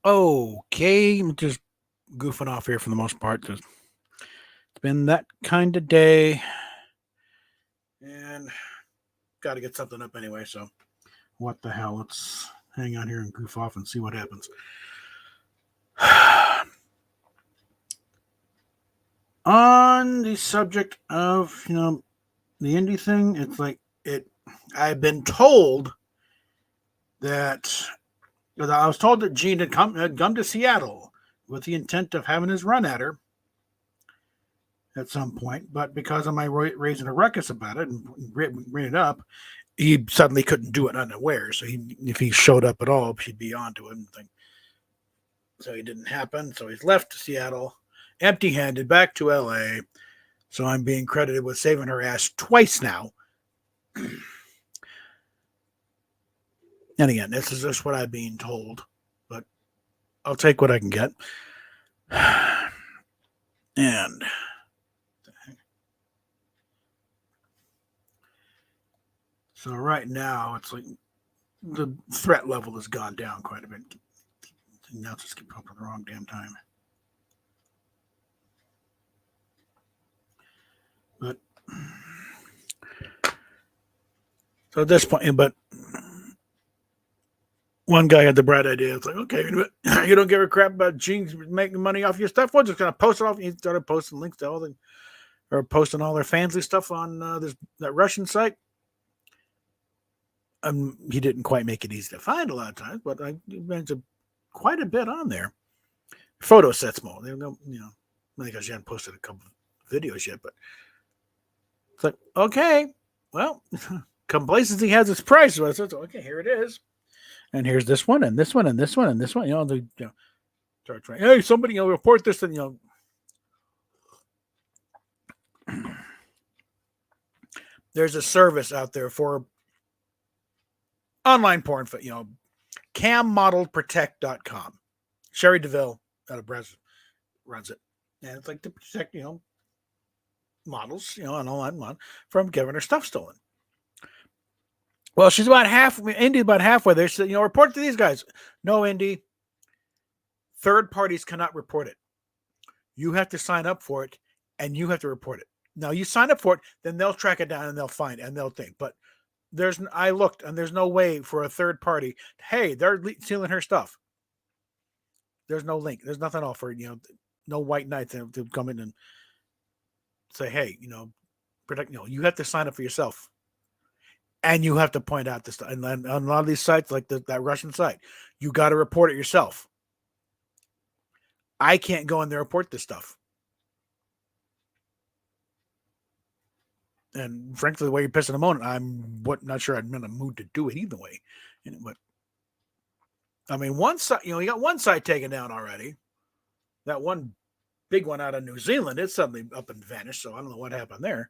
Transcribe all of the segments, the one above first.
Okay, I'm just goofing off here for the most part. It's been that kind of day, and got to get something up anyway. So, what the hell? Let's hang on here and goof off and see what happens. On the subject of the indie thing, it's like it. I've been told that I was told that Gene had come to Seattle with the intent of having his run at her at some point, but because of my raising a ruckus about it and bring it up, he suddenly couldn't do it unaware. So if he showed up at all, she'd be onto him. So it didn't happen. So he's left Seattle empty-handed back to LA. So I'm being credited with saving her ass twice now. And again, this is just what I'm being told, but I'll take what I can get. And so right now, it's like the threat level has gone down quite a bit. Now just keep up at the wrong damn time. But so at this point, but one guy had the bright idea. It's like, okay, you don't give a crap about Gene making money off your stuff. We're just gonna post it off. He started posting links to posting all their fancy stuff on that Russian site. He didn't quite make it easy to find a lot of times, but I mentioned quite a bit on there. Photo sets more. Because she hadn't posted a couple of videos yet, but it's like, okay, well, complacency has its price. So I said, okay, here it is. And here's this one, and this one, and this one, and this one. Start trying. Hey, somebody, report this, and there's a service out there for online porn, cammodelprotect.com. Sherry DeVille out of Brazil runs it. And it's like to protect, models, and all that from getting her stuff stolen. Well, she's about Indy about halfway there. She said, report to these guys. No, Indy. Third parties cannot report it. You have to sign up for it, and you have to report it. Now, you sign up for it, then they'll track it down, and they'll find it, and they'll think. But I looked, and there's no way for a third party. Hey, they're stealing her stuff. There's no link. There's nothing off for no white knights to come in and say, hey, protect. You have to sign up for yourself, and you have to point out this. And on a lot of these sites, like that Russian site, you got to report it yourself. I can't go in there and report this stuff. And frankly, the way you're pissing them on, I'm not sure I'm in a mood to do it either way. But I mean, one side, you got one side taken down already. That one big one out of New Zealand, it's suddenly up and vanished. So I don't know what happened there.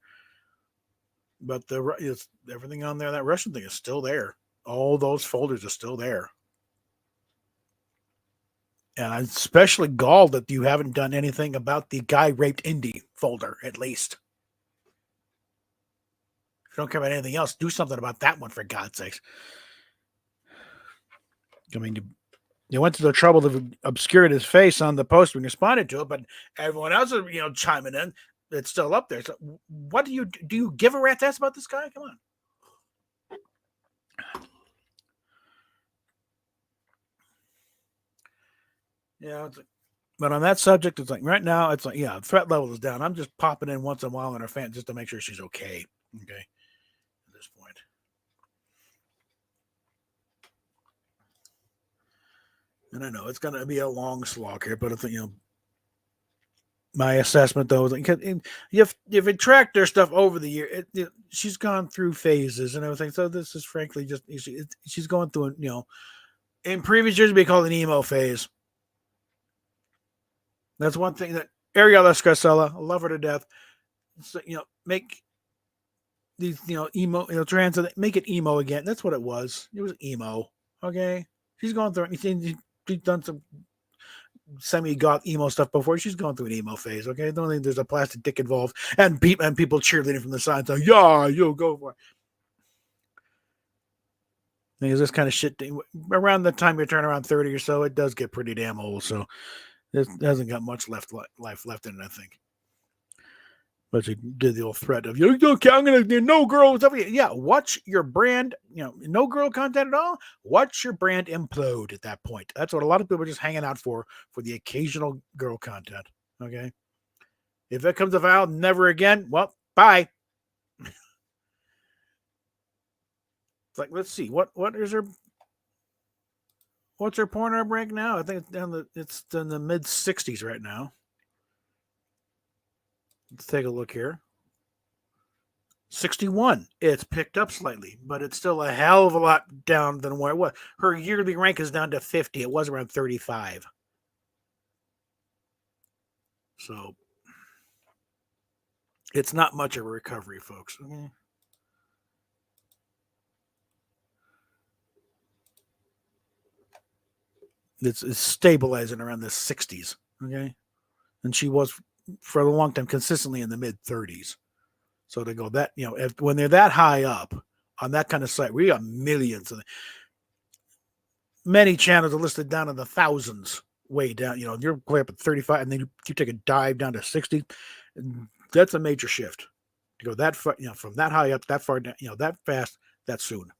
But everything on there, that Russian thing is still there. All those folders are still there. And I'm especially galled that you haven't done anything about the guy raped Indy folder, at least. If you don't care about anything else, do something about that one, for God's sakes. I mean, you went to the trouble to obscure his face on the post when you responded to it, but everyone else is, chiming in. It's still up there. So what do? You give a rat's ass about this guy? Come on. Yeah, but on that subject, it's like right now, it's like, threat level is down. I'm just popping in once in a while on her fan just to make sure she's okay. Okay, at this point. And I know it's going to be a long slog here, but I think, my assessment though is like, you've tracked their stuff over the year. She's gone through phases and everything. So this is frankly just she's going through in previous years we called an emo phase. That's one thing that Ariella Scarcella, I love her to death. So, make these emo trans, make it emo again. That's what it was. It was emo. Okay, she's going through it. She's done some semi-goth emo stuff before. She's going through an emo phase. Okay, I don't think there's a plastic dick involved, and people cheerleading from the sides. So yeah, you'll go for it. Because this kind of shit, around the time you turn around 30 or so, it does get pretty damn old. So it hasn't got much life left in it, I think. But you did the old threat of, okay, I'm going to do no girl stuff. Yeah, watch your brand, no girl content at all. Watch your brand implode at that point. That's what a lot of people are just hanging out for the occasional girl content. Okay. If it comes about never again, well, bye. It's like, let's see, what is her, what's her porn rank now? I think it's in the mid 60s right now. Let's take a look here. 61. It's picked up slightly, but it's still a hell of a lot down than where it was. Her yearly rank is down to 50. It was around 35. So it's not much of a recovery, folks. Okay. It's stabilizing around the 60s. Okay. And she was for a long time consistently in the mid 30s. So to go that, when they're that high up on that kind of site, we got millions of many channels are listed down in the thousands, way down. You're way up at 35, and then you take a dive down to 60. That's a major shift to go that far, from that high up, that far down, that fast, that soon.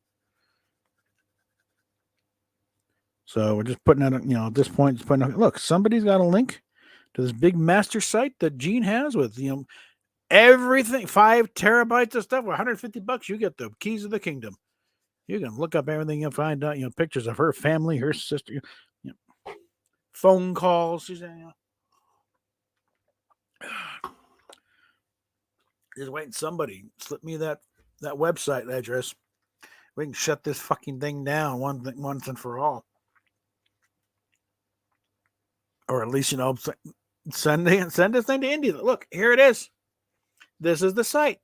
So we're just putting out, at this point, just putting out, look, somebody's got a link to this big master site that Gene has with, everything, 5 terabytes of stuff, $150. You get the keys of the kingdom. You can look up everything you'll find out, pictures of her family, her sister, phone calls. She's just waiting. Somebody slip me that website address. We can shut this fucking thing down once and for all. Or at least, send this thing to India. Look, here it is. This is the site.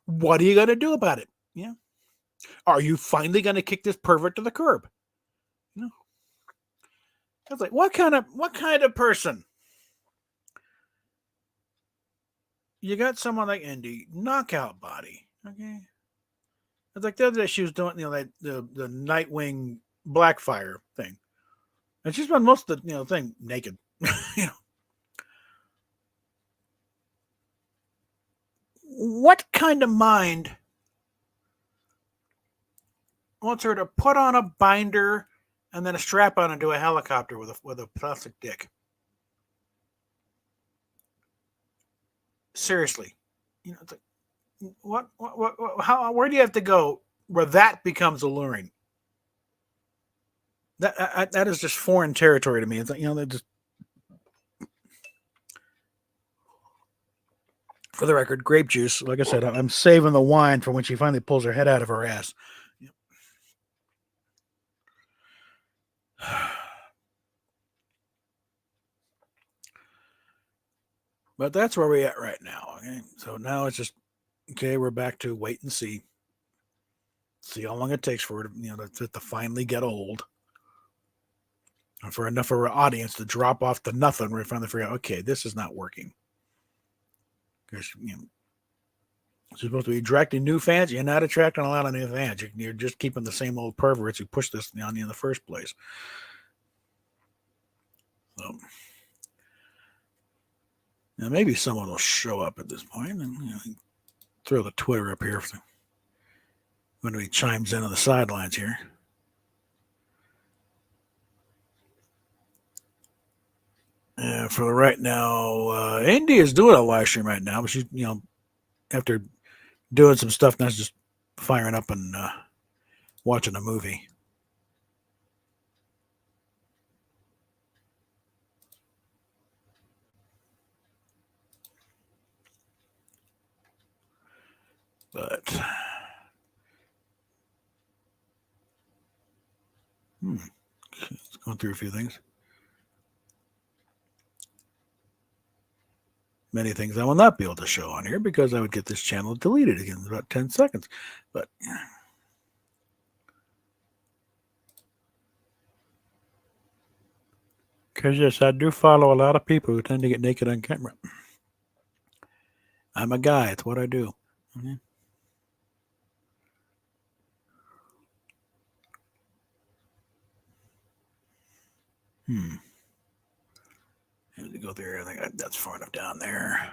What are you going to do about it? Yeah. Are you finally going to kick this pervert to the curb? No. It's like, what kind of person? You got someone like Indy, knockout body. Okay. It's like the other day she was doing, the Nightwing Blackfire thing. And she's spent most of the, thing naked. What kind of mind wants her to put on a binder and then a strap on into a helicopter with a plastic dick? Seriously, it's like, what, how, where do you have to go where that becomes alluring? That is just foreign territory to me. It's like, they're just, for the record, grape juice. Like I said, I'm saving the wine for when she finally pulls her head out of her ass. But that's where we're at right now. Okay? So now it's just, okay, we're back to wait and see. See how long it takes for it, to finally get old. And for enough of our audience to drop off to nothing, we're finally figure out, okay, this is not working. Because, it's supposed to be attracting new fans. You're not attracting a lot of new fans. You're just keeping the same old perverts who pushed this on you in the first place. So, now maybe someone will show up at this point and throw the Twitter up here when he chimes in on the sidelines here. For right now, Indy is doing a live stream right now, but she's, after doing some stuff, not just firing up and watching a movie. But it's going through a few things. Many things I will not be able to show on here because I would get this channel deleted again in about 10 seconds. But because, yes, I do follow a lot of people who tend to get naked on camera. I'm a guy. It's what I do. Okay. Have to go there. I think that's far enough down there.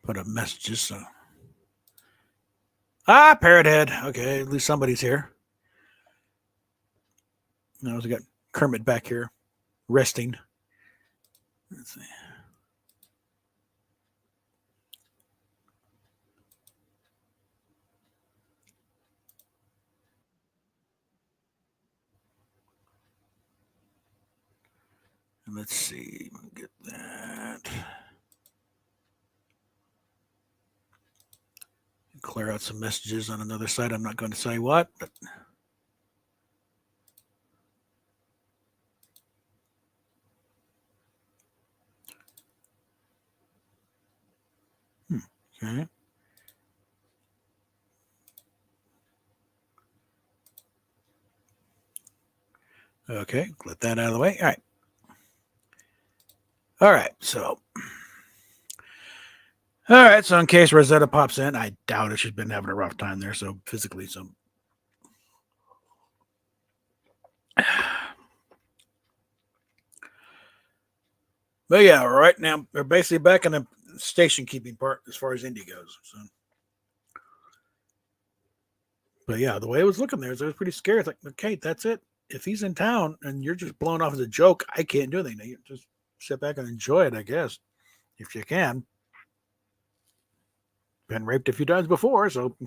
Put up messages. So. Parrot Head. Okay, at least somebody's here. Now we got Kermit back here, resting. Let's see. Let's see. Get that. Clear out some messages on another site. I'm not going to say what, but. Okay. Okay, let that out of the way. All right. All right, so. All right, so in case Rosetta pops in, I doubt it. She's been having a rough time there, so physically, so. But yeah, right now they're basically back in the station keeping part as far as Indy goes. So. But yeah, the way it was looking there, I was pretty scared. It's like, okay, that's it. If he's in town and you're just blown off as a joke, I can't do anything. You just sit back and enjoy it, I guess, if you can. Been raped a few times before, so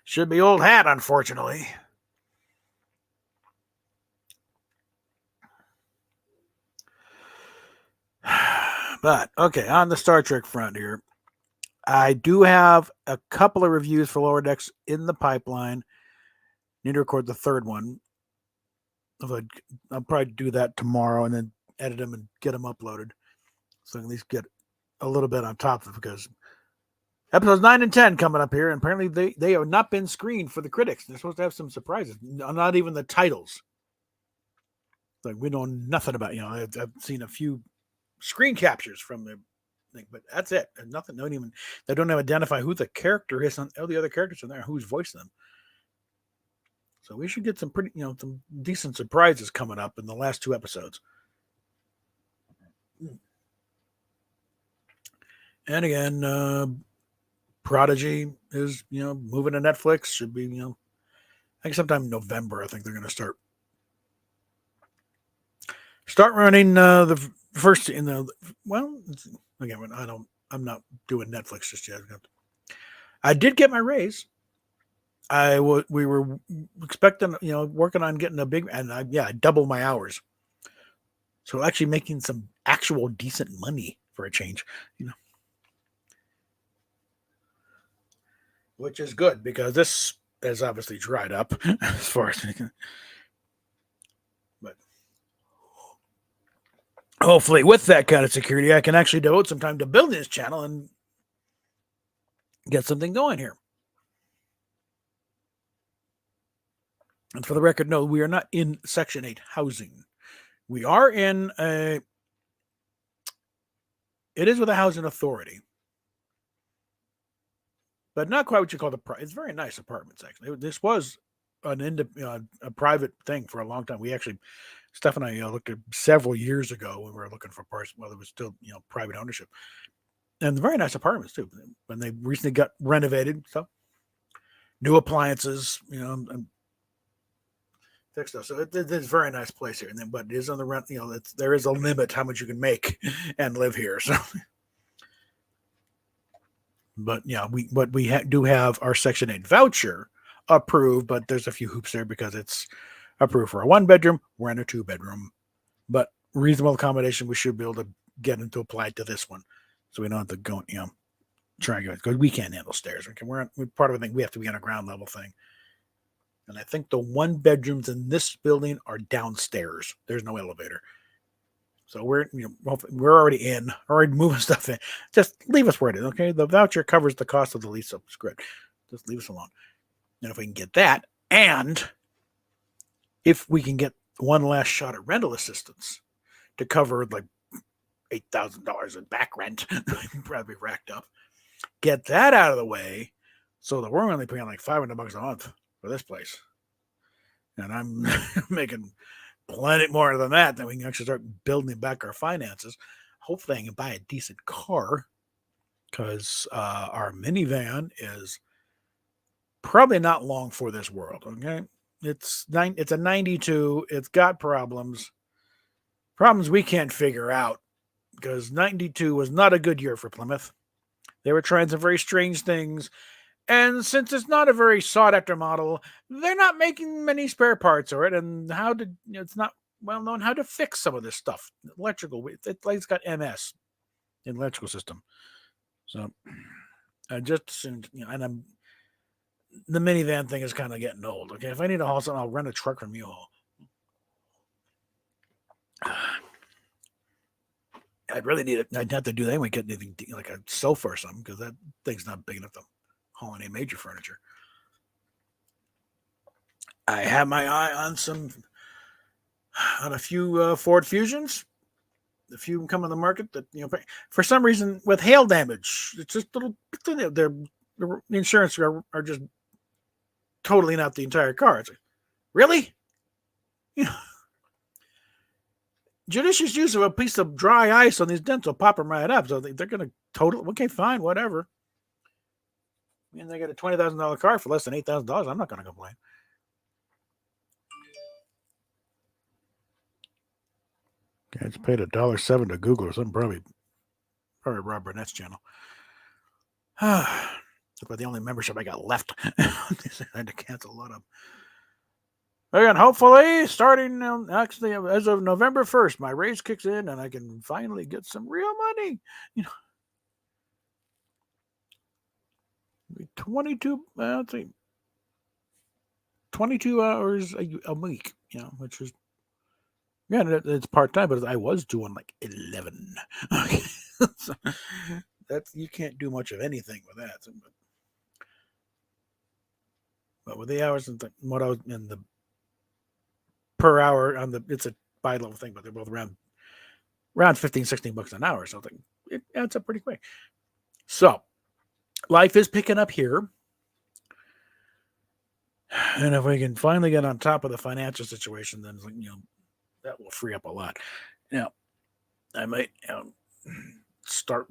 should be old hat, unfortunately. But okay, on the Star Trek front here, I do have a couple of reviews for Lower Decks in the pipeline. Need to record the third one. I'll probably do that tomorrow and then edit them and get them uploaded, so I can at least get a little bit on top of it, because episodes 9 and 10 coming up here, and apparently they have not been screened for the critics. They're supposed to have some surprises, not even the titles. Like, we know nothing about. I've seen a few screen captures from the thing, but that's it. And nothing. They don't even identify who the character is on all the other characters in there, who's voicing them. So we should get some pretty, some decent surprises coming up in the last 2 episodes. And again, Prodigy is, moving to Netflix. Should be, I think sometime in November. I think they're going to start running the first in the. Well, again, I'm not doing Netflix just yet. I did get my raise. We were expecting, working on getting a big, and I doubled my hours. So actually making some actual decent money for a change, which is good, because this has obviously dried up as far as. But hopefully, with that kind of security, I can actually devote some time to building this channel and get something going here. And for the record, no, we are not in Section 8 housing. We are in it is with a housing authority, but not quite what you call it's very nice apartments, actually. This was a private thing for a long time. We actually, Steph and I looked at several years ago when we were looking for parts, while it was still, private ownership. And very nice apartments too. When they recently got renovated, so new appliances, and fixed stuff. So it's a very nice place here. But it is on the rent. There is a limit how much you can make and live here. So, but yeah, we do have our Section 8 voucher approved, but there's a few hoops there because it's approved for a 1-bedroom. We're in a 2-bedroom, but reasonable accommodation. We should be able to get into apply to this one, so we don't have to go, try and go, because we can't handle stairs. We're part of the thing. We have to be on a ground level thing. And I think the 1-bedrooms in this building are downstairs. There's no elevator. So we're already moving stuff in. Just leave us where it is, okay? The voucher covers the cost of the lease, so it's good. Just leave us alone. And if we can get that, and if we can get one last shot at rental assistance to cover like $8,000 in back rent, probably racked up, get that out of the way, so that we're only paying like $500 a month for this place, and I'm making plenty more than that, then we can actually start building back our finances. Hopefully, I can buy a decent car because our minivan is probably not long for this world. Okay, it's a 92. It's got problems we can't figure out because 92 was not a good year for Plymouth. They were trying some very strange things. And since it's not a very sought after model, they're not making many spare parts for it. And it's not well known how to fix some of this stuff. Electrical, it's got MS in the electrical system. So I just, and the minivan thing is kind of getting old. Okay, if I need to haul something, I'll rent a truck from U-Haul. I'd really need it. I'd have to do that anyway, get anything like a sofa or something, because that thing's not big enough to haul any major furniture. I have my eye on a few Ford Fusions. A few come on the market that for some reason with hail damage, it's just little. The insurance are just totaling out the entire car. It's like, really? Judicious use of a piece of dry ice on these dents will pop them right up. So they're going to total. Okay, fine, whatever. They got a $20,000 car for less than $8,000. I'm not going to complain. Okay, I just paid $1.07 to Google or something. Probably Rob Burnett's channel. That's about the only membership I got left. I had to cancel a lot of them. Again, hopefully, starting actually as of November 1st, my raise kicks in and I can finally get some real money. 22, let's see, 22 hours a week, which is, it's part time, but I was doing like 11. Okay. So you can't do much of anything with that. But with the hours and what I was in the per hour it's a bi level thing, but they're both around $15-16 an hour. So it adds up pretty quick. So life is picking up here. And if we can finally get on top of the financial situation, then that will free up a lot. Now, I might start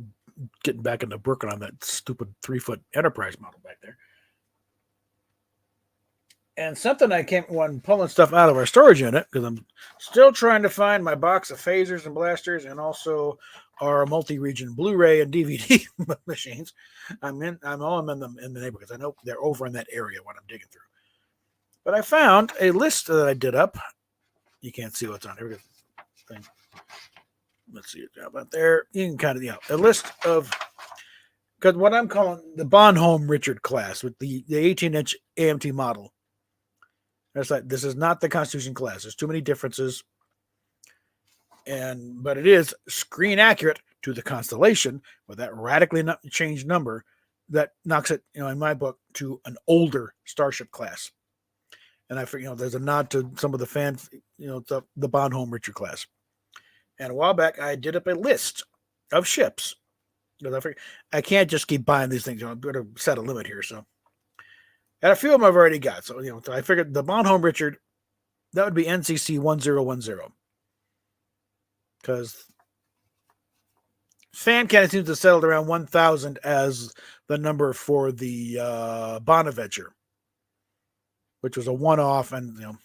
getting back into working on that stupid 3-foot Enterprise model back there. And something I can't when pulling stuff out of our storage unit, because I'm still trying to find my box of phasers and blasters and also our multi-region Blu-ray and DVD machines. I'm in the neighborhood because I know they're over in that area when I'm digging through. But I found a list that I did up. You can't see what's on here. Let's see it about there. You can kind of a list of, because what I'm calling the Bonhomme Richard class with the 18-inch AMT model. This is not the Constitution class. There's too many differences. But it is screen accurate to the Constellation with that radically changed number that knocks it, in my book, to an older Starship class. And I figure, there's a nod to some of the fans, the Bonhomme Richard class. And a while back, I did up a list of ships. Because I figured I can't just keep buying these things. I'm going to set a limit here. So, and a few of them I've already got. So, so I figured the Bonhomme Richard, that would be NCC 1010. Because fan canon seems to settled around 1,000 as the number for the Bonaventure, which was a one-off, and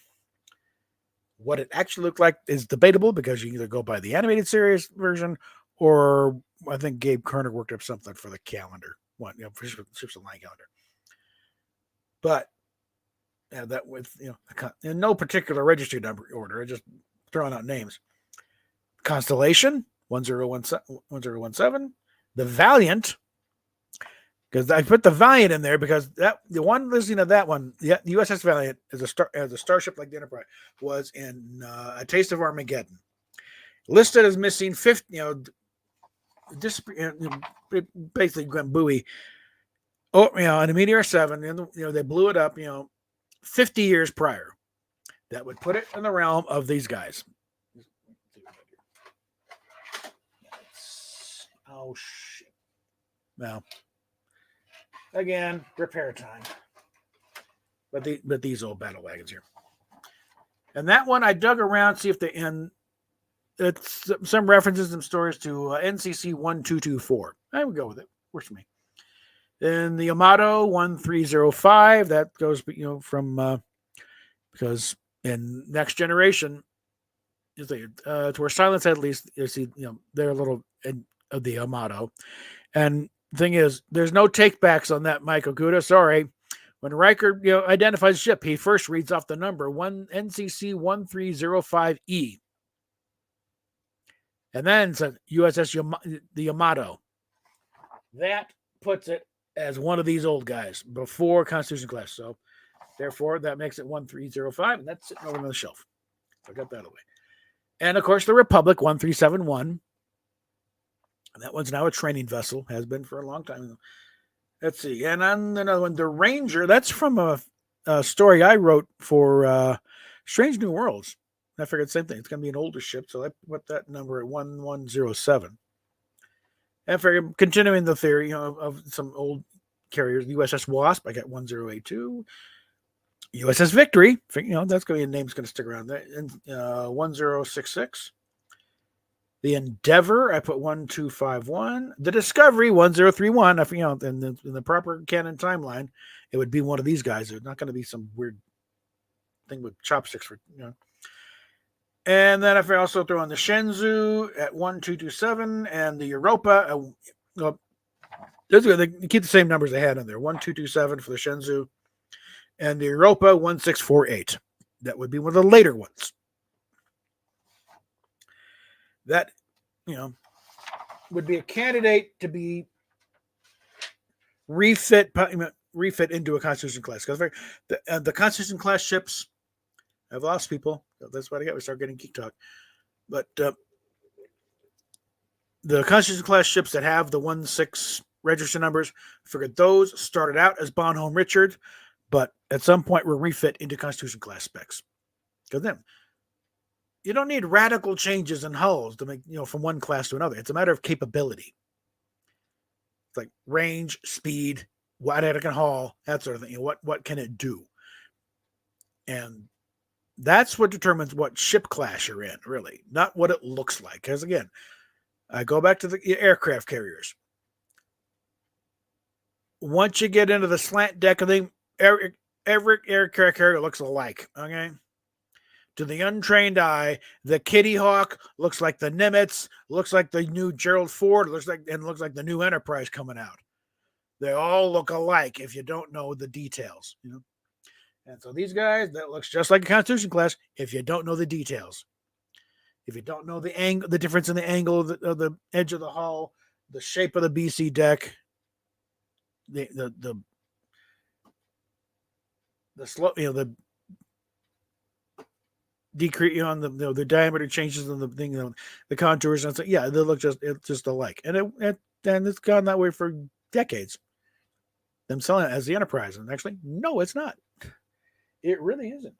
what it actually looked like is debatable because you can either go by the animated series version or I think Gabe Kerner worked up something for the calendar for Ships of Line calendar. But that with in no particular registry number order, I just throwing out names. Constellation 1017, the Valiant. Because I put the Valiant in there because the one listing of that one, the USS Valiant as a starship like the Enterprise was in A Taste of Armageddon, listed as missing 50. Basically went buoy. In a Meteor 7, and they blew it up. 50 years prior. That would put it in the realm of these guys. Oh shit! Well. Again, repair time. But these old battle wagons here. And that one I dug around, see if they and it's some references and stories to NCC 1224. I would go with it. Works for me. Then the Yamato 1305, that goes, from because in Next Generation, to where Silence at least, you see, they're a little of the Yamato. And the thing is, there's no takebacks on that, Mike Okuda. Sorry. When Riker, identifies a ship, he first reads off the number NCC 1305E. And then says the Yamato. That puts it as one of these old guys before Constitution class. So therefore, that makes it 1305, and that's sitting over on the shelf. So I got that away. And of course, the Republic 1371. And that one's now a training vessel, has been for a long time. Let's see. And on another one, the Ranger, that's from a story I wrote for Strange New Worlds. I figured the same thing. It's going to be an older ship, so I put that number at 1107. And for continuing the theory, of some old carriers, the USS Wasp, I got 1082. USS Victory, that's going to be a name's going to stick around. 1066. The Endeavor, I put 1251. The Discovery, 1031. In the proper canon timeline, it would be one of these guys. There's not going to be some weird thing with chopsticks for. And then if I also throw in the Shenzhou at 1227 and the Europa, they keep the same numbers they had in there. 1227 for the Shenzhou and the Europa 1648. That would be one of the later ones. That, would be a candidate to be refit into a Constitution class. Because the Constitution class ships, I've lost people. That's what I got. We start getting geek talk. But the Constitution class ships that have the 1-6 register numbers, I figured those started out as Bonhomme Richard, but at some point were refit into Constitution class specs. Because then you don't need radical changes in hulls to make, from one class to another. It's a matter of capability. It's like range, speed, what it can haul, that sort of thing. What can it do? And that's what determines what ship class you're in, really, not what it looks like. Because again, I go back to the aircraft carriers. Once you get into the slant deck of thing, every aircraft carrier looks alike. Okay. To the untrained eye, the Kitty Hawk looks like the Nimitz, looks like the new Gerald Ford, looks like the new Enterprise coming out. They all look alike if you don't know the details. And so these guys, that looks just like a Constitution class if you don't know the details. If you don't know the angle, the difference in the angle of the edge of the hull, the shape of the BC deck, the slope, the decrease on the diameter changes in the thing, the contours, and so they look just alike, and it's gone that way for decades. Them selling it as the Enterprise, and actually, no, it's not. It really isn't.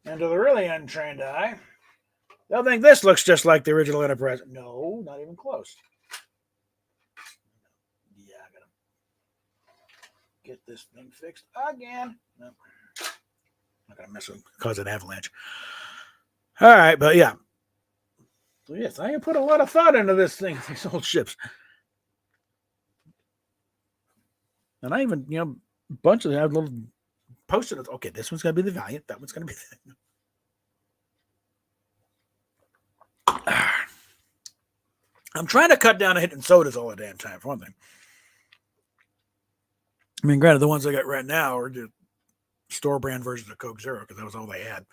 And to the really untrained eye, they'll think this looks just like the original Enterprise. No, not even close. Yeah, I gotta get this thing fixed again. No. I'm not gonna mess with cause an avalanche. All right, but yeah. So yes, I put a lot of thought into this thing, these old ships. And I even, a bunch of them have little posted it. Okay, this one's gonna be the Valiant, that one's gonna be the I'm trying to cut down on hitting sodas all the damn time, for one thing. I mean, granted, the ones I got right now are the store brand versions of Coke Zero because that was all they had.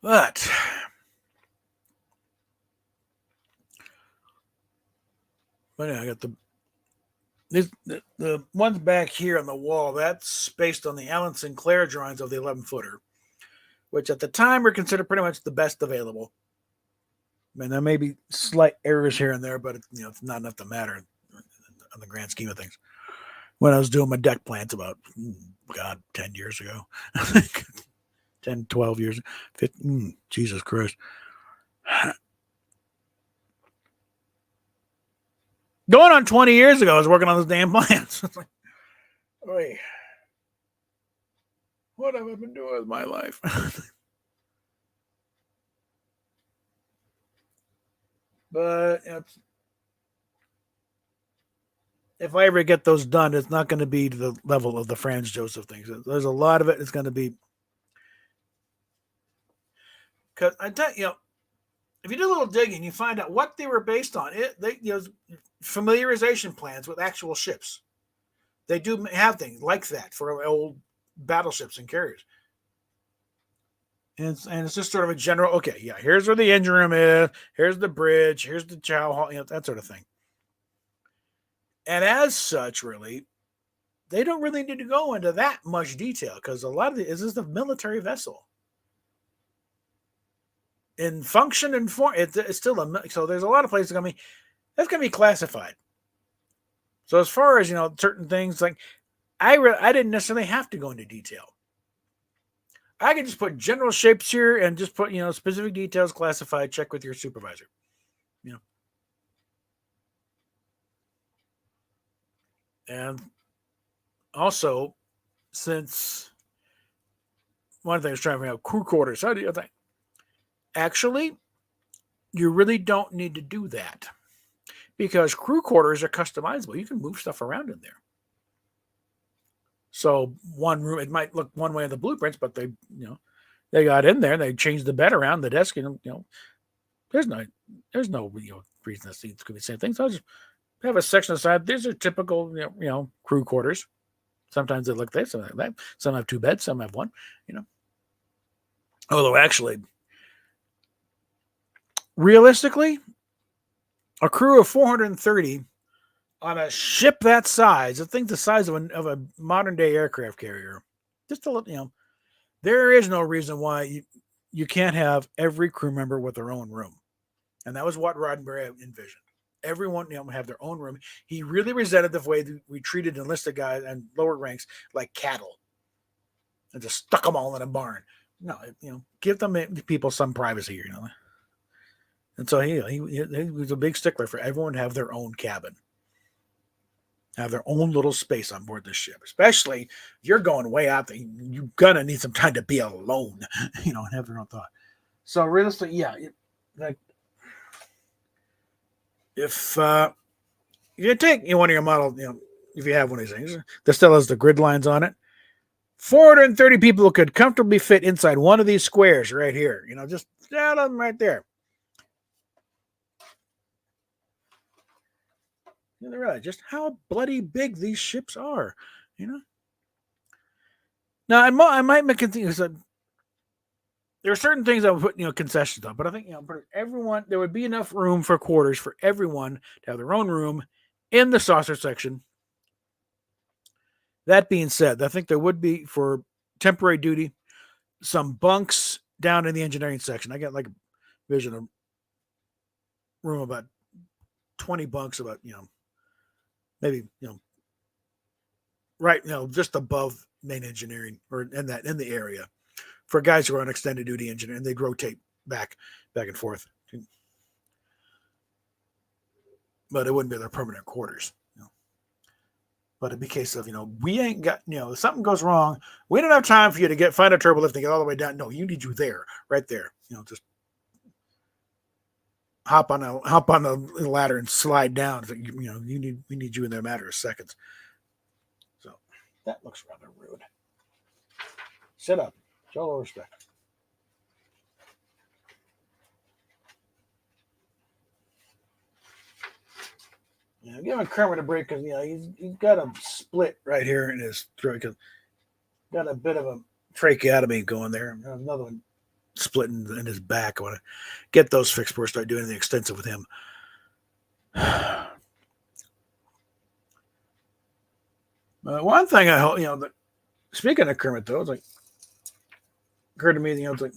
But yeah, I got the ones back here on the wall. That's based on the Alan Sinclair drawings of the 11-footer, which at the time were considered pretty much the best available. I mean, there may be slight errors here and there, but it's not enough to matter on the grand scheme of things. When I was doing my deck plans about 10 years ago, 10, 12 years, 15, Jesus Christ. Going on 20 years ago, I was working on those damn plans. It's like, wait, what have I been doing with my life? But if I ever get those done, it's not going to be to the level of the Franz Joseph things. There's a lot of it. It's going to be because I tell you, if you do a little digging, you find out what they were based on. Familiarization plans with actual ships. They do have things like that for old battleships and carriers. And it's just sort of a general, okay, yeah, here's where the engine room is, here's the bridge, here's the chow hall, that sort of thing. And as such, really, they don't really need to go into that much detail because a lot of this is a military vessel. In function and form, it's still so there's a lot of places that's going to be classified. So as far as certain things, like I didn't necessarily have to go into detail. I could just put general shapes here and just put specific details classified. Check with your supervisor. And also, since one thing I was trying to figure out crew quarters, how do you think? Actually, you really don't need to do that because crew quarters are customizable. You can move stuff around in there. So one room, it might look one way in the blueprints, but they got in there and they changed the bed around the desk, and there's no reason the seats could be the same thing. So I'll just have a section aside. These are typical, crew quarters. Sometimes they look this, some like that. Some have two beds, some have one. Although actually, realistically, a crew of 430 on a ship that size, I think the size of a modern day aircraft carrier, just to there is no reason why you can't have every crew member with their own room, and that was what Roddenberry envisioned. Everyone have their own room. He really resented the way that we treated enlisted guys and lower ranks like cattle, and just stuck them all in a barn. No, give them people some privacy here, And so he was a big stickler for everyone to have their own cabin, have their own little space on board the ship. Especially if you're going way out there, you're gonna need some time to be alone, and have your own thought. So realistically, yeah, like if you take one of your models, if you have one of these things that still has the grid lines on it, 430 people could comfortably fit inside one of these squares right here. Just down them right there. They realize just how bloody big these ships are. Now I might make it think there are certain things I would put concessions on, but I think for everyone there would be enough room for quarters for everyone to have their own room in the saucer section. That being said, I think there would be for temporary duty some bunks down in the engineering section. I got like a vision of room about 20 bunks, about maybe right just above main engineering or in the area for guys who are on extended duty engineering. They'd rotate back and forth, but it wouldn't be their permanent quarters. But it'd be a case of, we ain't got, if something goes wrong, we don't have time for you to find a turbo lift and get all the way down. No, you need you there, right there. Just hop on a ladder and slide down. We need you in there in a matter of seconds. So that looks rather rude. Sit up. Show a little respect. Give Kermit a break because he's got a split right here in his throat. Got a bit of a tracheotomy going there. Another one splitting in his back. I want to get those fixed before I start doing anything extensive with him. One thing I hope that speaking of Kermit though, it's like occurred to me, it's like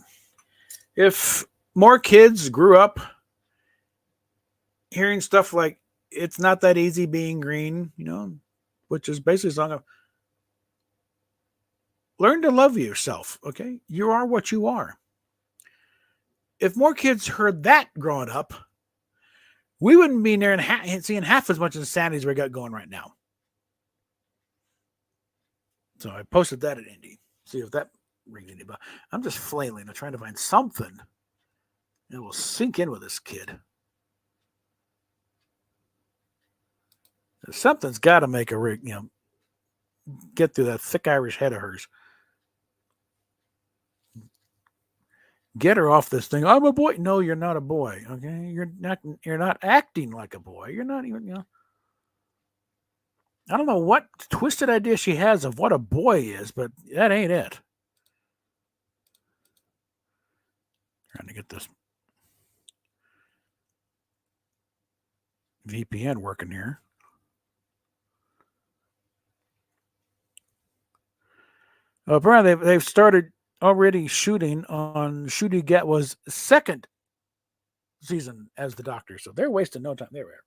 if more kids grew up hearing stuff like it's not that easy being green, which is basically a song of learn to love yourself. Okay. You are what you are. If more kids heard that growing up, we wouldn't be near seeing half as much insanity as we got going right now. So I posted that at Indy. See if that rings any bell. I'm just flailing. I'm trying to find something that will sink in with this kid. Something's got to make her, get through that thick Irish head of hers. Get her off this thing. I'm a boy. No, you're not a boy. Okay, You're not acting like a boy. You're not even. I don't know what twisted idea she has of what a boy is, but that ain't it. Trying to get this VPN working here. Apparently, they've started already shooting on Ncuti Gatwa's second season as the Doctor, so they're wasting no time. There we are.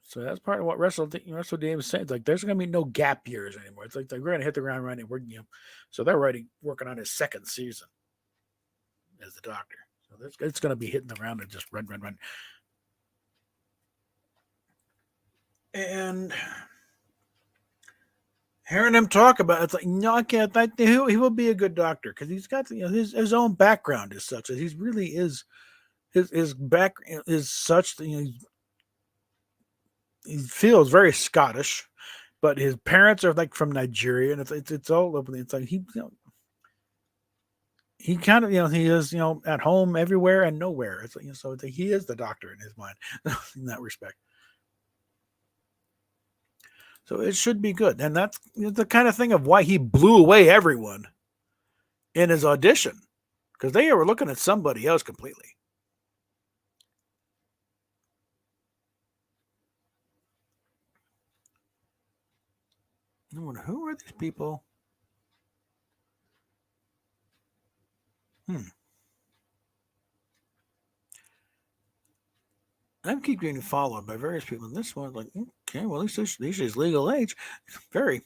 So that's part of what Russell Dave was saying. It's like there's going to be no gap years anymore. It's like we're going to hit the ground running. So they're already working on his second season as the Doctor. So it's going to be hitting the ground and just run. And hearing him talk about it's like, no, I can't. He will be a good Doctor because he's got his own background is such that he really is. His back is such that he feels very Scottish, but his parents are like from Nigeria, and it's all over. It's like he kind of he is at home everywhere and nowhere. It's like, so he is the Doctor in his mind in that respect. So it should be good, and that's the kind of thing of why he blew away everyone in his audition because they were looking at somebody else completely. Who are these people? I keep getting followed by various people. And this one's like, okay, well, at least she's legal age. Very,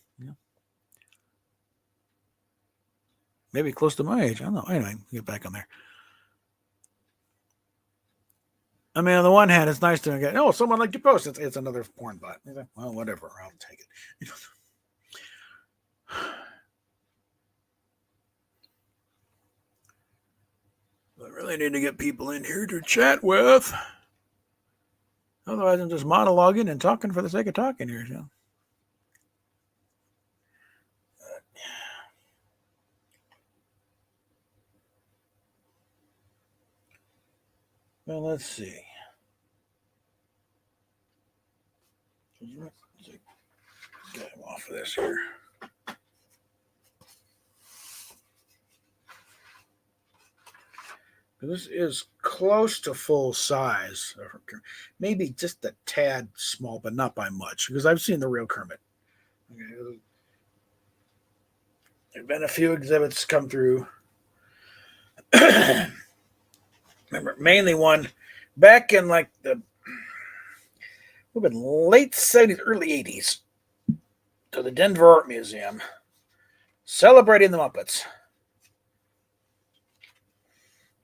maybe close to my age. I don't know. Anyway, get back on there. I mean, on the one hand, it's nice to get, someone liked your post. It's another porn bot. Like, well, whatever. I'll take it. I really need to get people in here to chat with. Otherwise, I'm just monologuing and talking for the sake of talking here. Well, let's see. Get him off of this here. This is close to full size. Maybe just a tad small, but not by much, because I've seen the real Kermit. Okay. There have been a few exhibits come through. Remember, mainly one back in like the late 70s, early 80s to the Denver Art Museum celebrating the Muppets.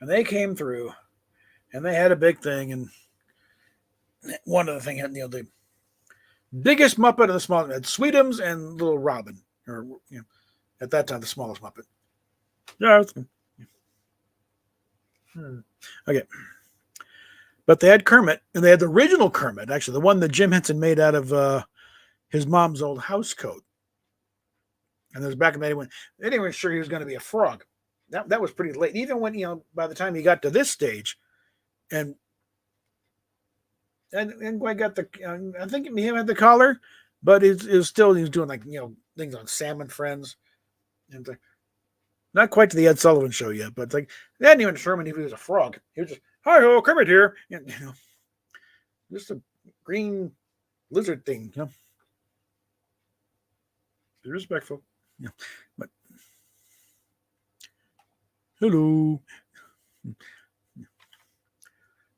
And they came through and they had a big thing. And one of the things had, the biggest Muppet and the smallest, had Sweetums and Little Robin, or, at that time, the smallest Muppet. Yeah, it's good. Okay. But they had Kermit, and they had the original Kermit, actually, the one that Jim Henson made out of his mom's old house coat. And there was back in the day when they didn't even sure he was going to be a frog. That was pretty late. Even when, by the time he got to this stage, and I got I think he had the collar, but it was still, he was doing like, things on Sam and Friends. And not quite to the Ed Sullivan Show yet, but like they hadn't even determined if he was a frog. He was just, hi ho, Kermit here. Just a green lizard thing. Be respectful. But hello.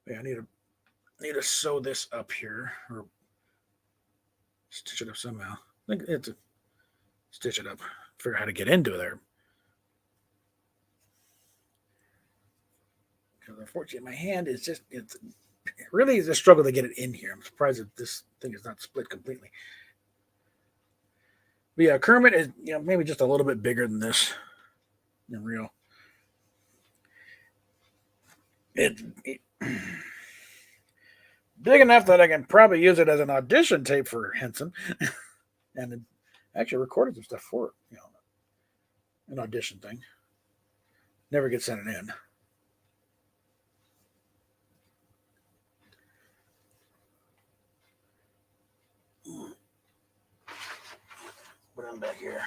Yeah, I need to sew this up here or stitch it up somehow. I think it's stitch it up. Figure out how to get into there. Because unfortunately, my hand is just, it really is a struggle to get it in here. I'm surprised that this thing is not split completely. But yeah, Kermit is, maybe just a little bit bigger than this in real. It big enough that I can probably use it as an audition tape for Henson, and it actually recorded some stuff for it, an audition thing. Never get sent it in. But I'm back here.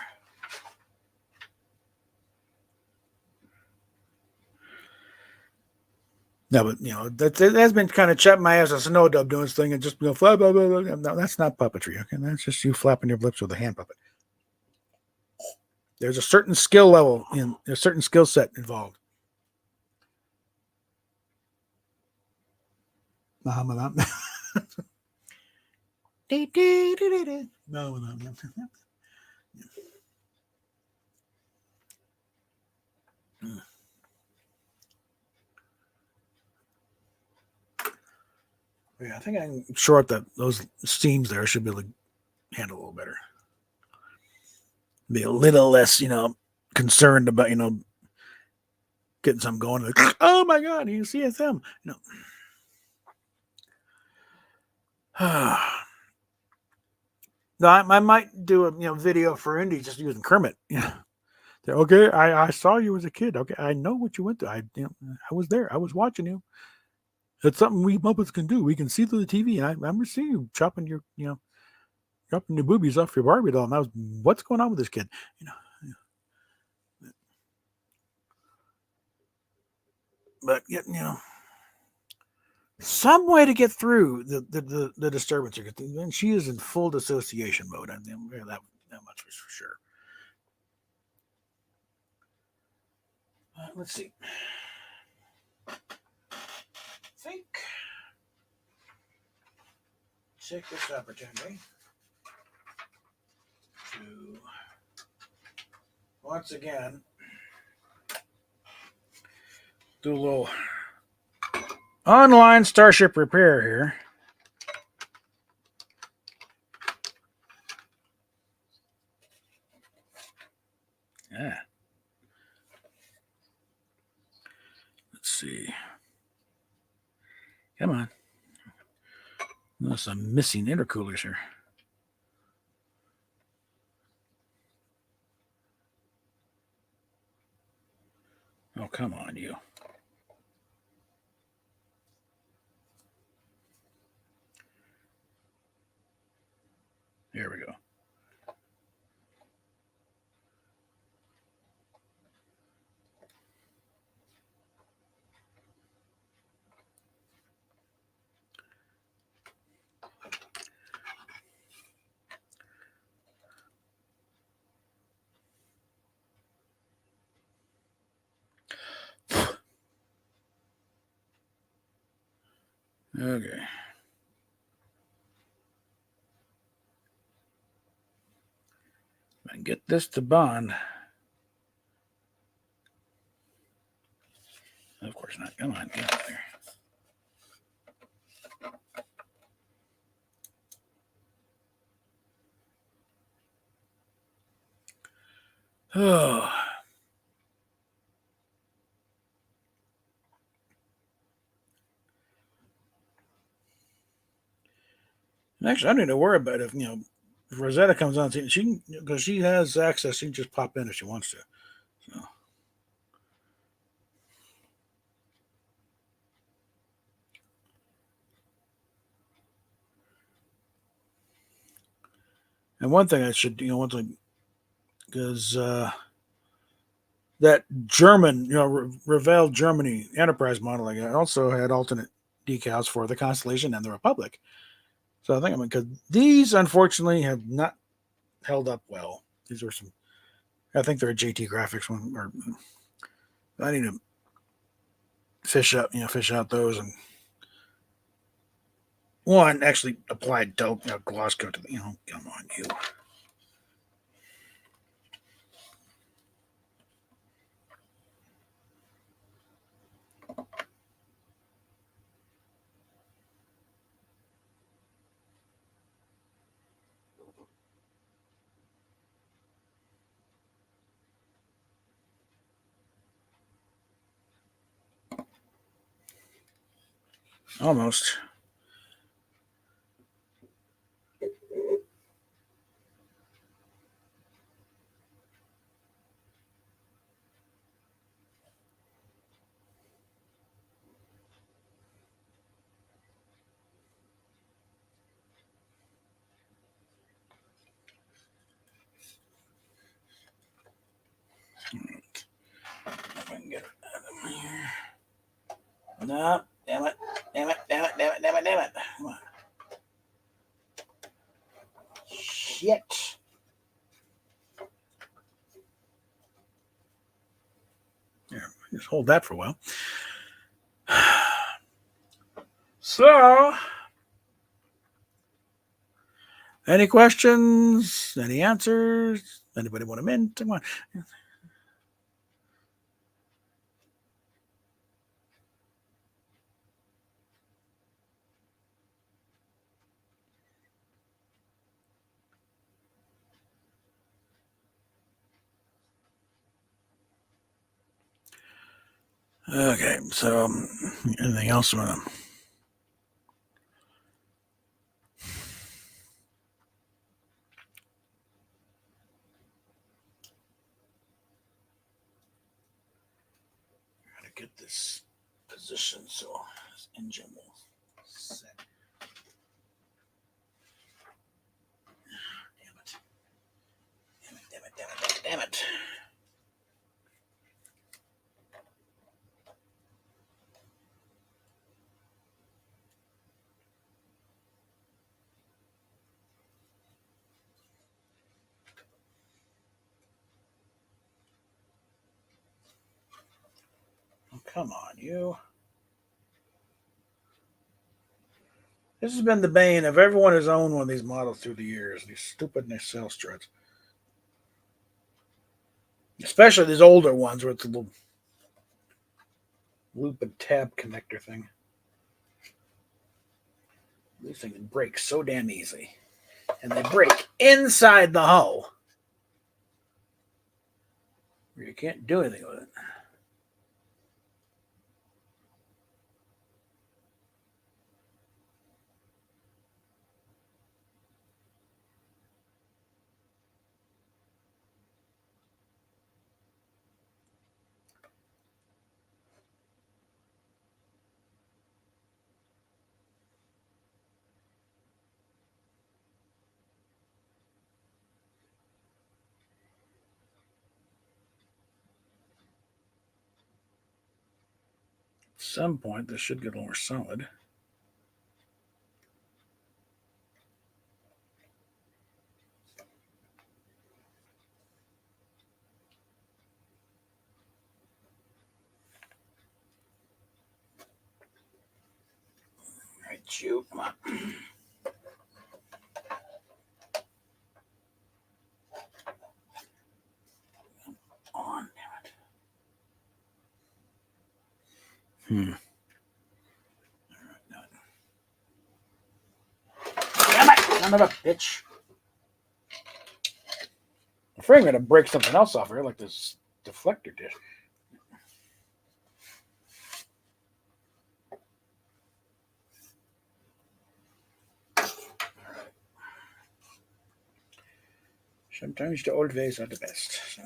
No, but that has been kind of chapping my ass as a snow dub doing this thing and just blah, blah, blah, blah. No, that's not puppetry. Okay, that's just you flapping your lips with a hand puppet. There's a certain skill level in a certain skill set involved. No, yeah, I think I can short that those seams there should be able to handle a little better. Be a little less, concerned about, getting something going. Like, oh my God, you see CSM. No, I might do a video for indie just using Kermit. Yeah. Okay, I saw you as a kid. Okay, I know what you went through. I was there. I was watching you. It's something we Muppets can do. We can see through the TV. And I remember seeing you chopping your boobies off your Barbie doll. And I was, what's going on with this kid? But some way to get through the disturbance. And she is in full dissociation mode. And that much was for sure. Let's see. Think. Take this opportunity to once again do a little online Starship repair here. Yeah. Let's see. Come on. There's some missing intercoolers here. Oh, come on, you. Here we go. Okay. I can get this to bond. Of course not. Come on, get out there. Oh. Actually, I don't need to worry about it if Rosetta comes on. She because she has access. She can just pop in if she wants to. So. And one thing I should one thing because that German Revell Germany Enterprise modeling also had alternate decals for the Constellation and the Republic. So I think because these unfortunately have not held up well. These are some. I think they're a JT Graphics one, or I need to fish out those and one actually applied dope gloss coat to come on you. Almost. If I can get it out of here. No, damn it. Damn it, damn it, damn it, damn it, damn it. Come on. Shit. Here, just hold that for a while. So, any questions? Any answers? Anybody want a mint? Come on. Okay, so anything else you want to? Gotta get this position so this engine will set. Damn it. Damn it, damn it, damn it, damn it, damn it. Oh, come on, you. This has been the bane of everyone who's owned one of these models through the years. These stupid nacelle struts. Especially these older ones with the little loop and tab connector thing. These things break so damn easy. And they break inside the hull. You can't do anything with it. At some point, this should get a little more solid. All right, you, come on. On, damn it. Damn it, son of a bitch. I'm afraid I'm going to break something else off here, like this deflector dish. Sometimes the old ways are the best. So.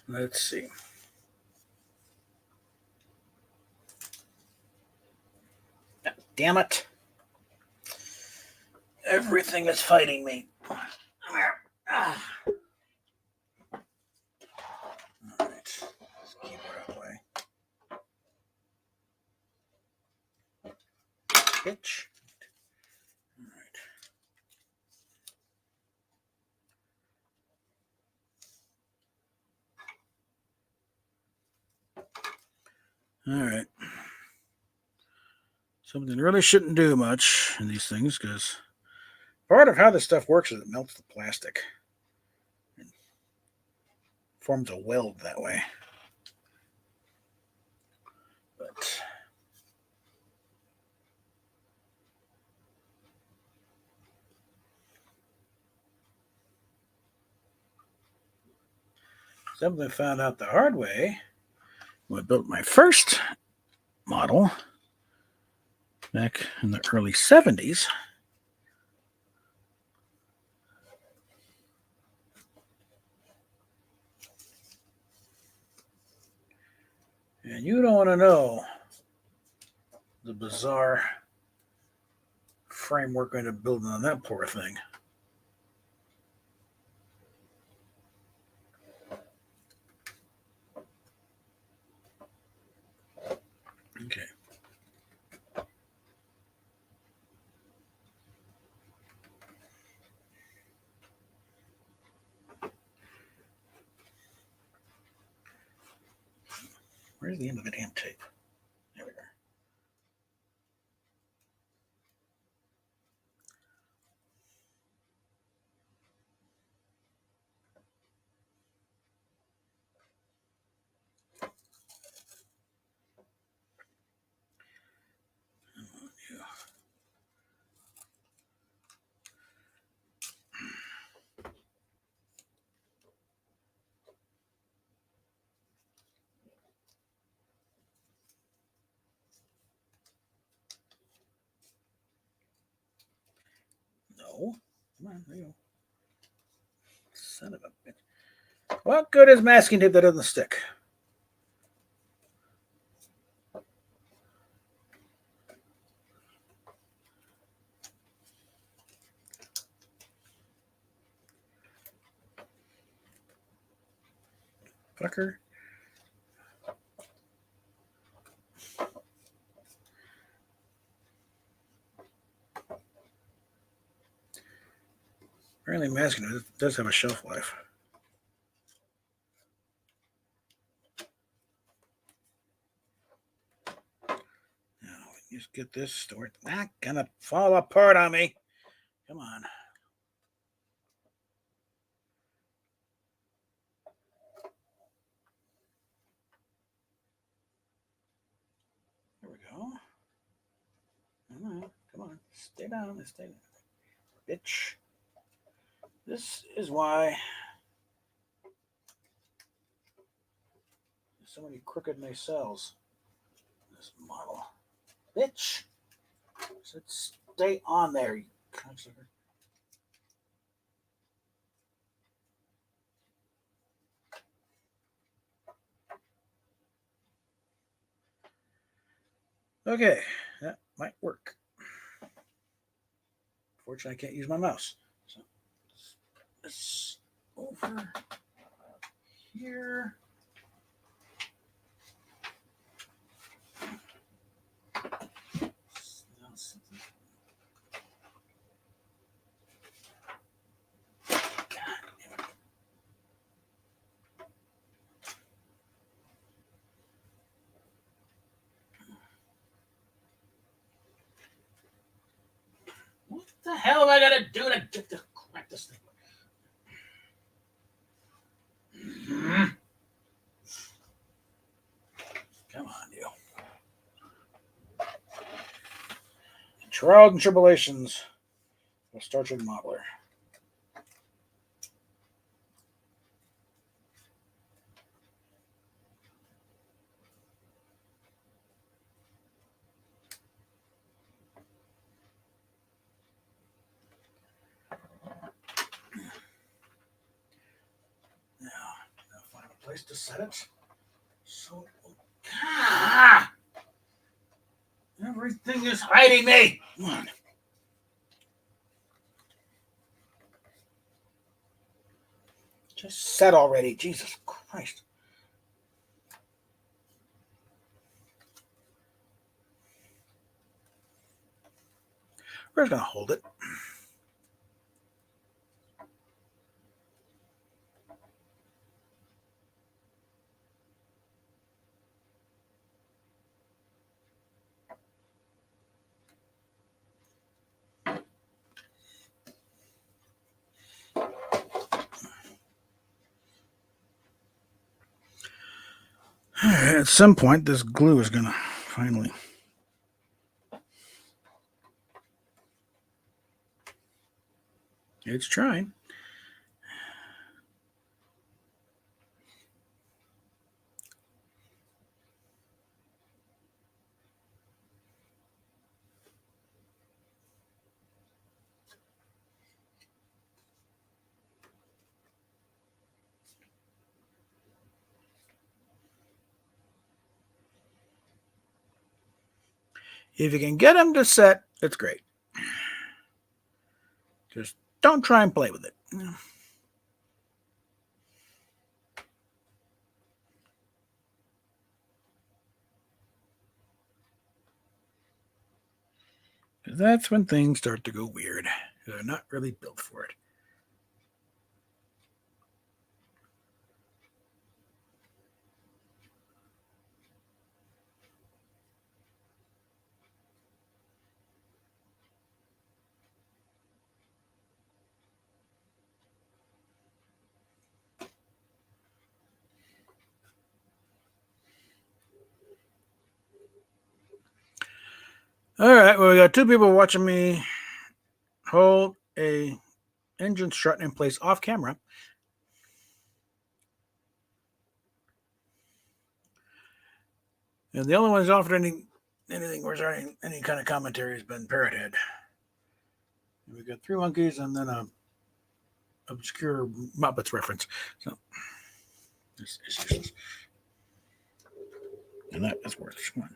Let's see. Damn it. Everything is fighting me. All right. Let's keep it out of the way. Bitch. All right. Something really shouldn't do much in these things because part of how this stuff works is it melts the plastic. forms a weld that way. But something I found out the hard way when I built my first model back in the early 70s. And you don't want to know the bizarre framework I ended up building on that poor thing. Okay. Where's the end of the damn tape? There we go. No. Come on, there you go. Son of a bitch. What good is masking tape that doesn't stick? Fucker. Apparently masking it does have a shelf life. Now, just get this stored. Not gonna fall apart on me. Come on. There we go. Come on. Stay down. Stay down. Bitch. This is why there's so many crooked nacelles in this model. Bitch. So stay on there, you cocksucker. Okay, that might work. Fortunately, I can't use my mouse. So it's over here. What the hell am I gonna do to get to crack this thing? Come on, you. Trials and tribulations of Star Trek modeler. Now, I'll find a place to set it. So, everything is hiding me. Come on. Just set already. Jesus Christ. We're just going to hold it. At some point, this glue is going to finally. It's trying. If you can get them to set, it's great. Just don't try and play with it. That's when things start to go weird. They're not really built for it. All right, well, we got two people watching me hold a engine strut in place off camera. And the only one who's offered anything regarding any kind of commentary has been Parrothead. We got Three Monkeys and then a obscure Muppets reference. So it's useless. And that is worth one.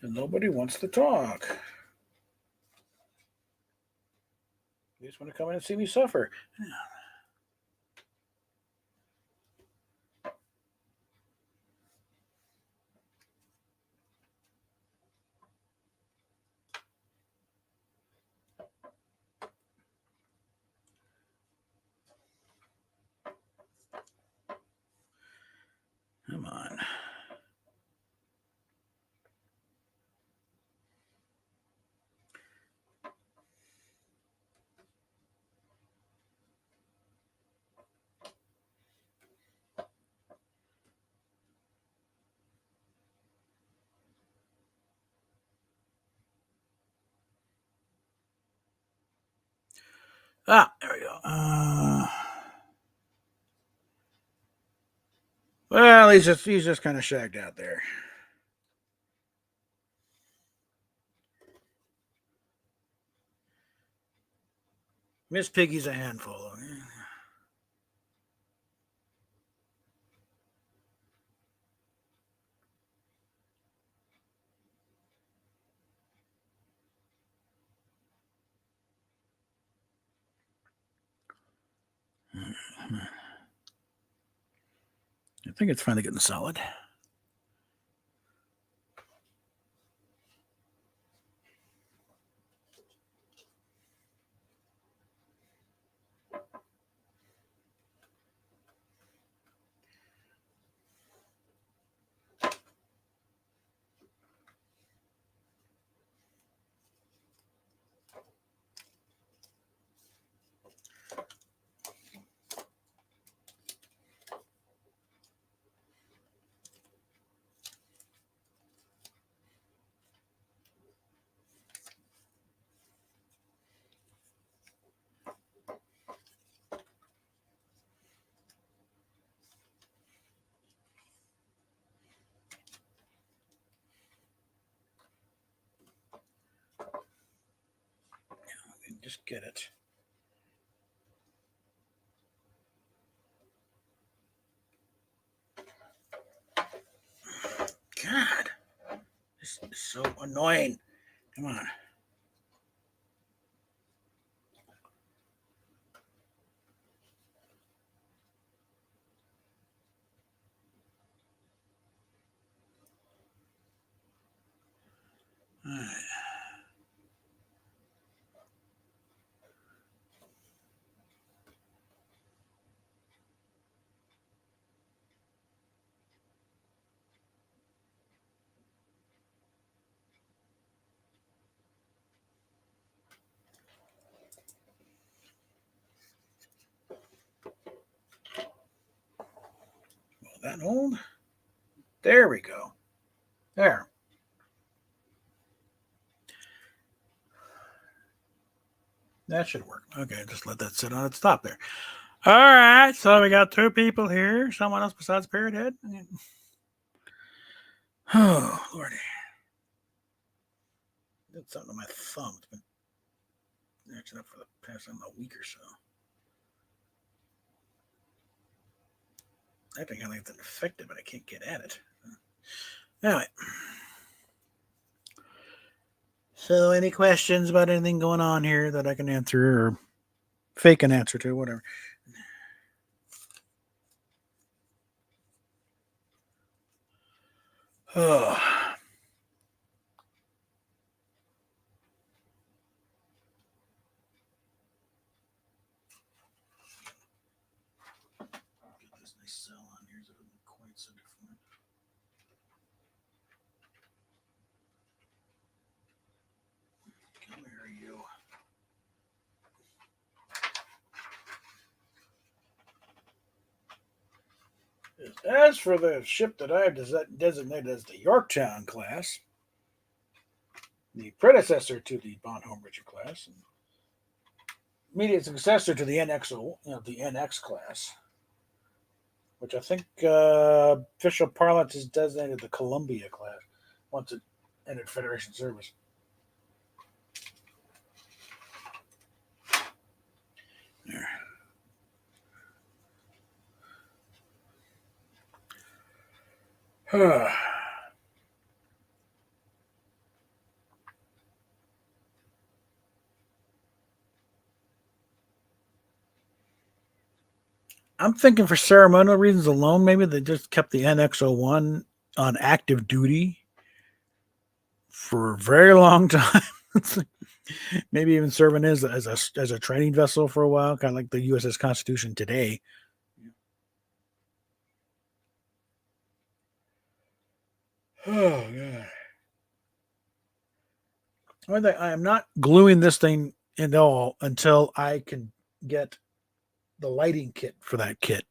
And nobody wants to talk. They just want to come in and see me suffer. Come on. Ah, there we go. Well, he's just kind of shagged out there. Miss Piggy's a handful. I think it's finally getting solid. Just get it. God, this is so annoying. Come on. All right. that old? There we go. There. That should work. Okay, just let that sit on its top there. All right, so we got 2 people here. Someone else besides Parrot Head? Oh, Lordy. Did something to my thumb. It's been acting up for the past, a week or so. I think I like it's infected, but I can't get at it. Anyway. So, any questions about anything going on here that I can answer or fake an answer to, whatever? Oh. Get this nice cell on here so it doesn't quite so different. Come here, you. As for the ship that I have designated as the Yorktown class, the predecessor to the Bonhomme Richard class, and immediate successor to the NXO, the NX class, which I think official parlance is designated the Columbia class once it entered Federation service. There. I'm thinking for ceremonial reasons alone, maybe they just kept the NX-01 on active duty for a very long time. Maybe even serving as a training vessel for a while, kind of like the USS Constitution today. Oh god! I am not gluing this thing in all until I can get the lighting kit for that kit,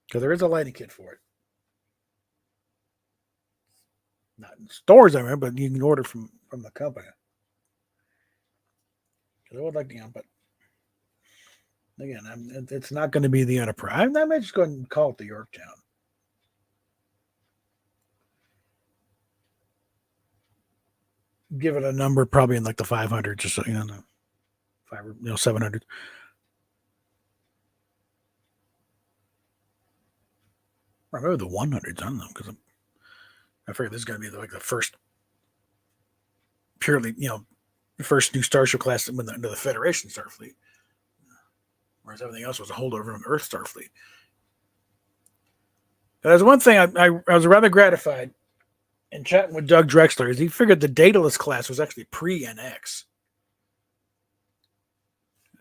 because there is a lighting kit for it. Not in stores, I remember, but you can order from the company. I would like to, but again, it's not going to be the Enterprise. I might just go ahead and call it the Yorktown. Give it a number, probably in like the 500s or so, the 700s. Or maybe the 100s. I don't know, because I figure this is going to be like the first purely, the first new Starship class under the Federation Starfleet, whereas everything else was a holdover from Earth Starfleet. But there's one thing I was rather gratified in chatting with Doug Drexler is he figured the Daedalus class was actually pre-NX.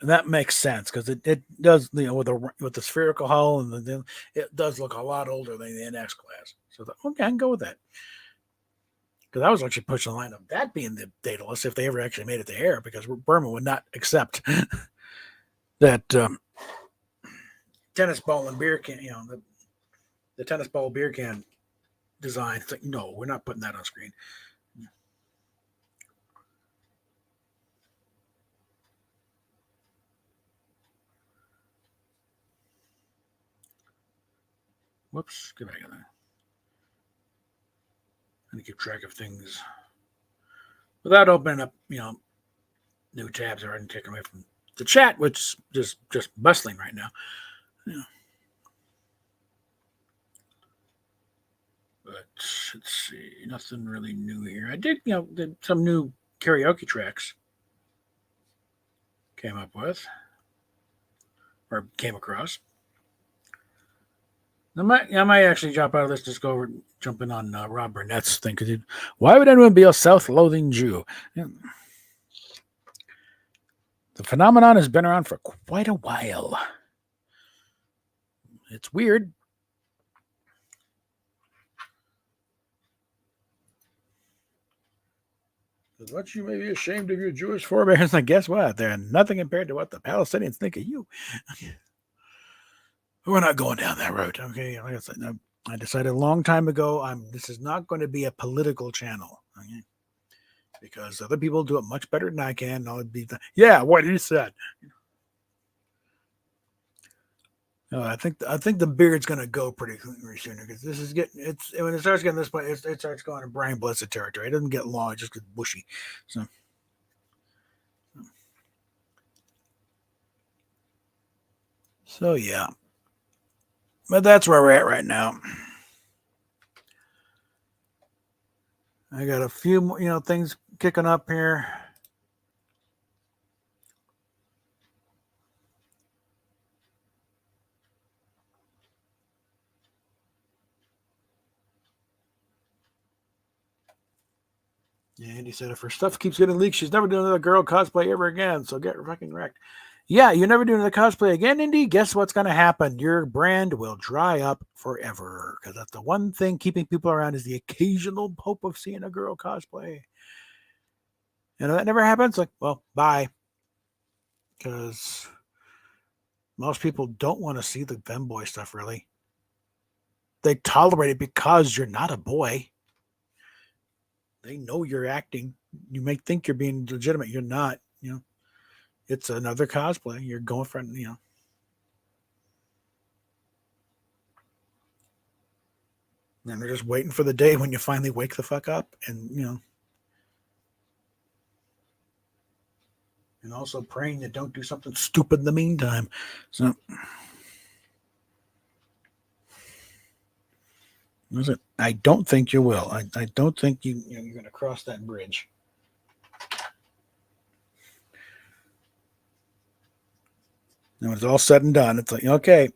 And that makes sense because it does, with the spherical hull and it does look a lot older than the NX class. So okay, I can go with that. Because I was actually pushing the line of that being the Daedalus if they ever actually made it to air, because Berman would not accept that tennis ball and beer can, the tennis ball beer can design. It's like, no, we're not putting that on screen. Whoops, get back in there. And keep track of things without opening up, new tabs or anything taken away from the chat, which is just bustling right now. But let's see, nothing really new here. I did, some new karaoke tracks came up with or came across. I might actually jump out of this, just go over, jump in on Rob Burnett's thing. Because why would anyone be a self-loathing Jew? The phenomenon has been around for quite a while. It's weird. As much you may be ashamed of your Jewish forebears, and guess what? They're nothing compared to what the Palestinians think of you. we're not going down that road. Okay, like I said, I decided a long time ago, this is not going to be a political channel. Okay? Because other people do it much better than I can. And I'll be yeah, what he said. I think the beard's going to go pretty soon because this is getting when it starts getting this point, it starts going to Brian Blessed territory. It doesn't get long; it just gets bushy. So yeah, but that's where we're at right now. I got a few more, things kicking up here. Yeah, Andy said if her stuff keeps getting leaked, she's never doing another girl cosplay ever again. So get fucking wrecked. Yeah, you're never doing the cosplay again, Indy. Guess what's going to happen? Your brand will dry up forever because that's the one thing keeping people around is the occasional hope of seeing a girl cosplay. And if that never happens, like, well, bye. Because most people don't want to see the femboy stuff, really. They tolerate it because you're not a boy. They know you're acting. You may think you're being legitimate. You're not, It's another cosplay. You're going for, And they're just waiting for the day when you finally wake the fuck up and and also praying that don't do something stupid in the meantime. So, listen, I don't think you will. I don't think you're going to cross that bridge. And when it's all said and done, it's like, okay,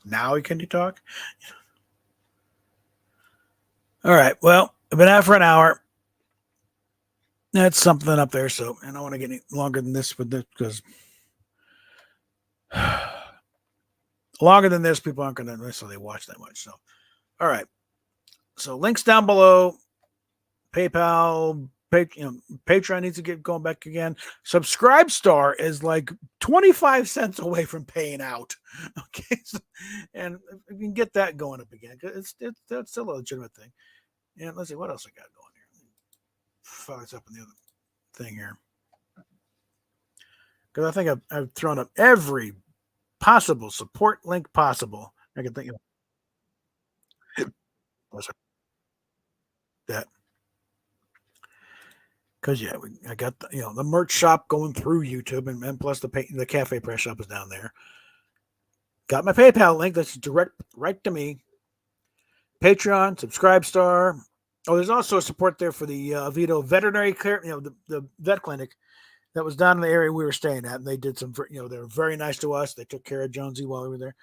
now can you talk? All right. Well, I've been out for an hour. That's something up there. So, I don't want to get any longer than this with this because longer than this, people aren't going to necessarily watch that much. So, all right. So, links down below. PayPal, Patreon needs to get going back again. Subscribe Star is like 25 cents away from paying out. Okay. So, and you can get that going up again. That's still a legitimate thing. And let's see what else I got going here. Fire up in the other thing here. Because I think I've thrown up every possible support link possible. I can think of that. Because yeah, I got the merch shop going through YouTube, and plus the cafe press shop is down there. Got my PayPal link that's direct right to me. Patreon, Subscribe Star. Oh, there's also a support there for the Vito Veterinary Care, the vet clinic that was down in the area we were staying at, and they did some, they were very nice to us. They took care of Jonesy while we were there.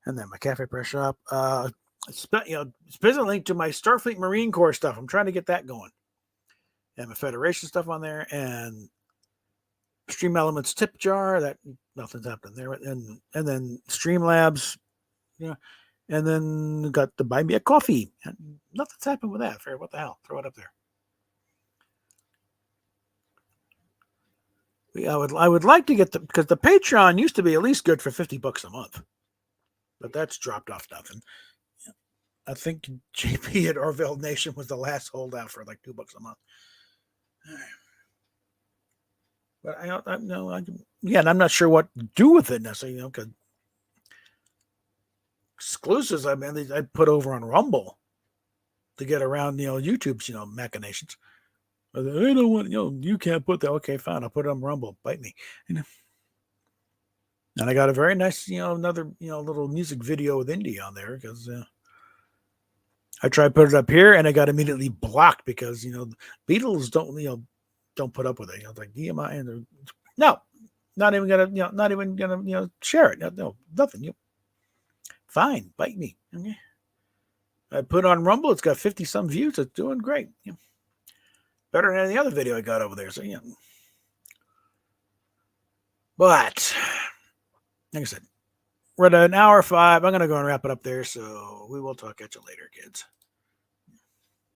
And then my cafe press shop. It's a link to my Starfleet Marine Corps stuff. I'm trying to get that going. And my Federation stuff on there, and Stream Elements tip jar. That nothing's happening there, and then Streamlabs, and then got to buy me a coffee. And nothing's happened with that. Fair, what the hell? Throw it up there. I would like to get because the Patreon used to be at least good for $50 a month, but that's dropped off nothing. I think JP at Orville Nation was the last holdout for like $2 a month. But I know, and I'm not sure what to do with it necessarily, because exclusives, I put over on Rumble to get around, YouTube's, machinations. I don't want, you can't put that. Okay, fine. I'll put it on Rumble. Bite me. And I got a very nice, another, little music video with Indie on there because I tried to put it up here and I got immediately blocked because, Beatles don't put up with it. Like DMI and no, not even gonna, share it. No, nothing. Fine, bite me. Okay. I put on Rumble. It's got 50 some views. It's doing great. Better than any other video I got over there. So but like I said, we're at an hour 5. I'm gonna go and wrap it up there. So we will talk at you later, kids.